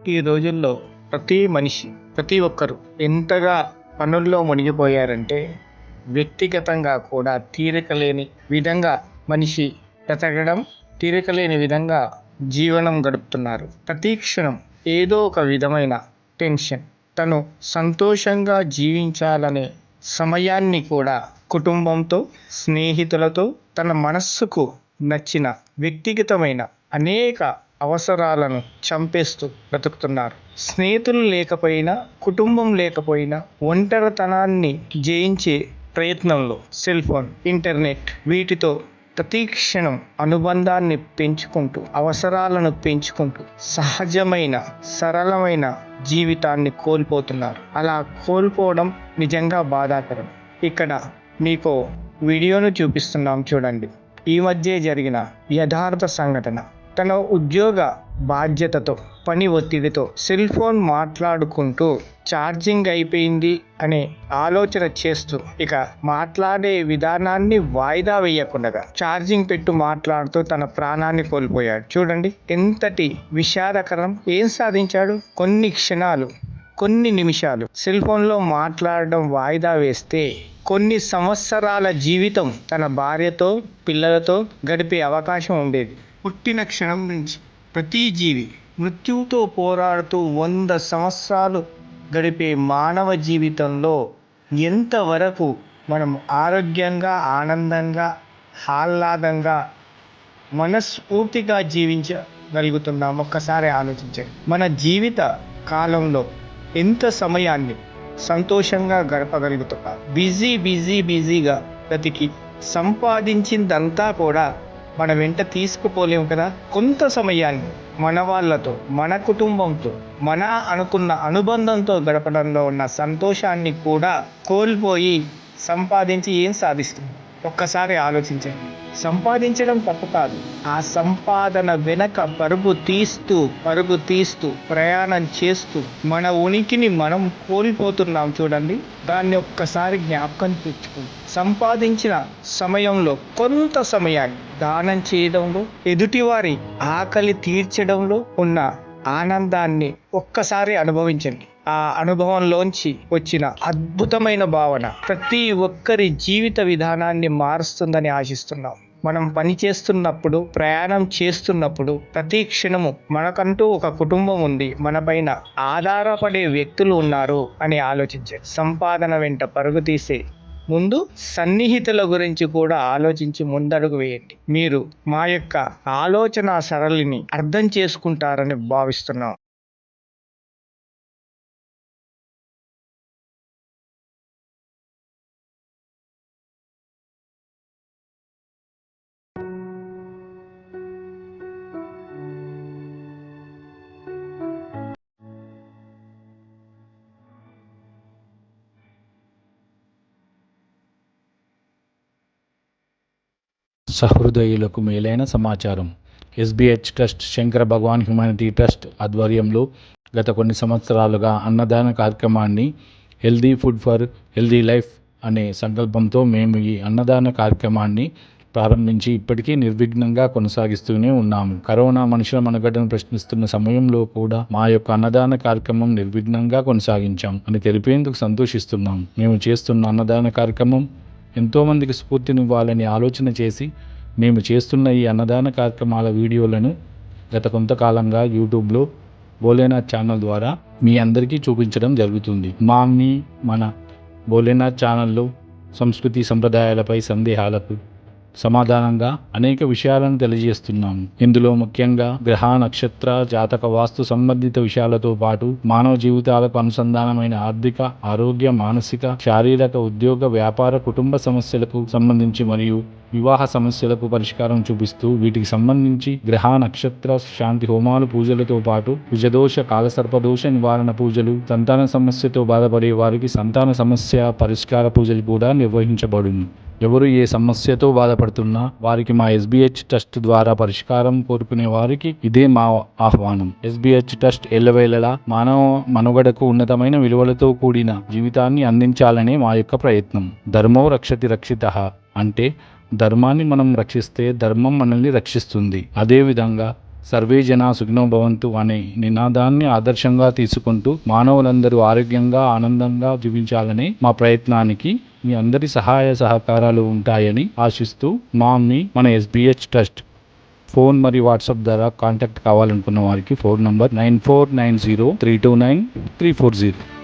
ఈ రోజుల్లో ప్రతి మనిషి, ప్రతి ఒక్కరు ఎంతగా పనుల్లో మునిగిపోయారంటే వ్యక్తిగతంగా కూడా తీరిక లేని విధంగా మనిషి బ్రతకడం, తీరిక లేని విధంగా జీవనం గడుపుతున్నారు. ప్రతి క్షణం ఏదో ఒక విధమైన టెన్షన్. తను సంతోషంగా జీవించాలనే సమయాన్ని కూడా కుటుంబంతో, స్నేహితులతో, తన మనస్సుకు నచ్చిన వ్యక్తిగతమైన అనేక అవసరాలను చంపేస్తూ బ్రతుకుతున్నారు. స్నేహితులు లేకపోయినా, కుటుంబం లేకపోయినా ఒంటరితనాన్ని జయించే ప్రయత్నంలో సెల్ ఫోన్, ఇంటర్నెట్ వీటితో ప్రతి క్షణం అనుబంధాన్ని పెంచుకుంటూ, అవసరాలను పెంచుకుంటూ సహజమైన, సరళమైన జీవితాన్ని కోల్పోతున్నారు. అలా కోల్పోవడం నిజంగా బాధాకరం. ఇక్కడ మీకు వీడియోను చూపిస్తున్నాం చూడండి. ఈ మధ్య జరిగిన యథార్థ సంఘటన. తన ఉద్యోగ బాధ్యతతో, పని ఒత్తిడితో సెల్ ఫోన్ మాట్లాడుకుంటూ ఛార్జింగ్ అయిపోయింది అనే ఆలోచన చేస్తూ, ఇక మాట్లాడే విధానాన్ని వాయిదా వేయకుండా ఛార్జింగ్ పెట్టు మాట్లాడుతూ తన ప్రాణాన్ని కోల్పోయాడు. చూడండి ఎంతటి విషాదకరం. ఏం సాధించాడు? కొన్ని క్షణాలు, కొన్ని నిమిషాలు సెల్ ఫోన్లో మాట్లాడడం వాయిదా వేస్తే కొన్ని సంవత్సరాల జీవితం తన భార్యతో, పిల్లలతో గడిపే అవకాశం ఉండేది. పుట్టిన క్షణం నుంచి ప్రతి జీవి మృత్యువుతో పోరాడుతూ 100 సంవత్సరాలు గడిపే మానవ జీవితంలో ఎంతవరకు మనం ఆరోగ్యంగా, ఆనందంగా, ఆహ్లాదంగా, మనస్ఫూర్తిగా జీవించగలుగుతున్నాం? ఒక్కసారి ఆలోచించండి. మన జీవిత కాలంలో ఎంత సమయాన్ని సంతోషంగా గడపగలుగుతున్నారు? బిజీగా బ్రతికి సంపాదించిందంతా కూడా మన వెంట తీసుకుపోలేము కదా. కొంత సమయాన్ని మన వాళ్ళతో, మన కుటుంబంతో, మన అనుకున్న అనుబంధంతో గడపడంలో ఉన్న సంతోషాన్ని కూడా కోల్పోయి సంపాదించి ఏం సాధిస్తుంది? ఒక్కసారి ఆలోచించండి. సంపాదించడం తప్పు కాదు. ఆ సంపాదన వెనక పరుగు తీస్తూ ప్రయాణం చేస్తూ మన ఉనికిని మనం కోల్పోతున్నాం చూడండి. దాన్ని ఒక్కసారి జ్ఞాపకం తెచ్చుకోండి. సంపాదించిన సమయంలో కొంత సమయాన్ని దానం చేయడంలో, ఎదుటివారి ఆకలి తీర్చడంలో ఉన్న ఆనందాన్ని ఒక్కసారి అనుభవించండి. ఆ అనుభవంలోంచి వచ్చిన అద్భుతమైన భావన ప్రతి ఒక్కరి జీవిత విధానాన్ని మారుస్తుందని ఆశిస్తున్నాం. మనం పని చేస్తున్నప్పుడు, ప్రయాణం చేస్తున్నప్పుడు ప్రతి క్షణము మనకంటూ ఒక కుటుంబం ఉంది, మనపైన ఆధారపడే వ్యక్తులు ఉన్నారు అని ఆలోచించండి. సంపాదన వెంట పరుగు తీసే ముందు సన్నిహితుల గురించి కూడా ఆలోచించి ముందడుగు వేయండి. మీరు మా యొక్క ఆలోచన సరళిని అర్థం చేసుకుంటారని భావిస్తున్నాం. సహృదయులకు మేలైన సమాచారం. ఎస్బిహెచ్ ట్రస్ట్, శంకర భగవాన్ హ్యుమానిటీ ట్రస్ట్ ఆధ్వర్యంలో గత కొన్ని సంవత్సరాలుగా అన్నదాన కార్యక్రమాన్ని healthy food for healthy life అనే సంకల్పంతో మేము ఈ అన్నదాన కార్యక్రమాన్ని ప్రారంభించి ఇప్పటికీ నిర్విఘ్నంగా కొనసాగిస్తూనే ఉన్నాము. కరోనా మనుషుల మనుగడను ప్రశ్నిస్తున్న సమయంలో కూడా మా యొక్క అన్నదాన కార్యక్రమం నిర్విఘ్నంగా కొనసాగించాం అని తెలిపేందుకు సంతోషిస్తున్నాం. మేము చేస్తున్న అన్నదాన కార్యక్రమం ఎంతోమందికి స్ఫూర్తినివ్వాలని ఆలోచన చేసి మేము చేస్తున్న ఈ అన్నదాన కార్యక్రమాల వీడియోలను గత కొంతకాలంగా యూట్యూబ్లో భోలేనాథ్ ఛానల్ ద్వారా మీ అందరికీ చూపించడం జరుగుతుంది. మన భోలేనాథ్ ఛానల్లో సంస్కృతి సంప్రదాయాలపై సందేహాలకు సమాధానంగా అనేక విషయాలను తెలియజేస్తున్నాము. ఇందులో ముఖ్యంగా గ్రహ, నక్షత్ర, జాతక, వాస్తు సంబంధిత విషయాలతో పాటు మానవ జీవితాలకు అనుసంధానమైన ఆర్థిక, ఆరోగ్య, మానసిక, శారీరక, ఉద్యోగ, వ్యాపార, కుటుంబ సమస్యలకు సంబంధించి మరియు వివాహ సమస్యలకు పరిష్కారం చూపిస్తూ వీటికి సంబంధించి గ్రహ, నక్షత్ర శాంతి హోమాలు, పూజలతో పాటు కుజదోష, కాలసర్పదోష నివారణ పూజలు, సంతాన సమస్యతో బాధపడే వారికి సంతాన సమస్య పరిష్కార పూజలు కూడా నిర్వహించబడును. ఎవరు ఏ సమస్యతో బాధపడుతున్నా వారికి మా ఎస్బిహెచ్ ట్రస్ట్ ద్వారా పరిష్కారం కోరుకునే వారికి ఇదే మా ఆహ్వానం. ఎస్బిహెచ్ ట్రస్ట్ ఎల్లవేళలా మానవ మనుగడకు ఉన్నతమైన విలువలతో కూడిన జీవితాన్ని అందించాలనే మా యొక్క ప్రయత్నం. ధర్మో రక్షతి రక్షితః అంటే ధర్మాన్ని మనం రక్షిస్తే ధర్మం మనల్ని రక్షిస్తుంది. అదేవిధంగా సర్వే జనా సుఖినో భవంతు అనే నినాదాన్ని ఆదర్శంగా తీసుకుంటూ మానవులందరూ ఆరోగ్యంగా ఆనందంగా జీవించాలనే మా ప్రయత్నానికి మీ అందరి సహాయ సహకారాలు ఉంటాయని ఆశిస్తూ మన ఎస్బిహెచ్ ట్రస్ట్ ఫోన్ మరియు వాట్సాప్ ద్వారా కాంటాక్ట్ కావాలనుకున్న వారికి ఫోన్ నంబర్ 9490329340.